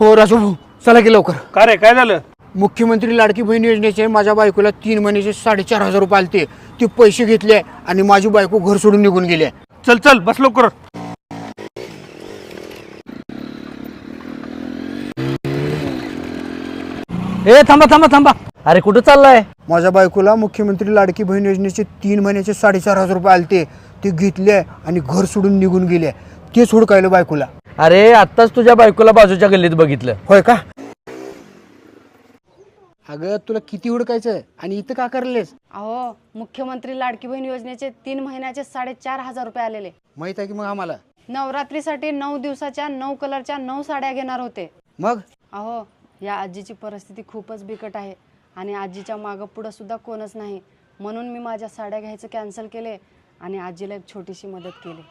हो राजू भाऊ, चला की लवकर. का रे, काय झालं? मुख्यमंत्री लाडकी बहीण योजनेचे माझ्या बायकोला 3 महिन्याचे 4,500 रुपये आलते. ते पैसे घेतले आणि माझी बायको घर सोडून निघून गेली. चल चल बस लवकर. ए थांबा थांबा थांबा, अरे कुठं चाललाय? माझ्या बायकोला मुख्यमंत्री लाडकी बहीण योजनेचे 3 महिन्याचे 4,500 रुपये आलते. ते घेतले आणि घर सोडून निघून गेले. तेच हुडकायला बायकोला. अरे आत्ताच तुझ्या बायकोला बाजूच्या गल्लीत बघितलं. होय का? अगं तुला किती हुडकायचं आणि इथं का करलेस? अहो, मुख्यमंत्री लाडकी बहीण योजनेचे 3 महिन्याचे 4,500 रुपये आलेले. माहित आहे की मग आम्हाला. नवरात्रीसाठी 9 दिवसाच्या 9 कलरच्या 9 साड्या घेणार होते. मग अहो, या आजीची परिस्थिती खूपच बिकट आहे आणि आजीच्या मागं पुढं सुद्धा कोणच नाही. म्हणून मी माझ्या साड्या घ्यायचं कॅन्सल केले आणि आजीला एक छोटीशी मदत केली.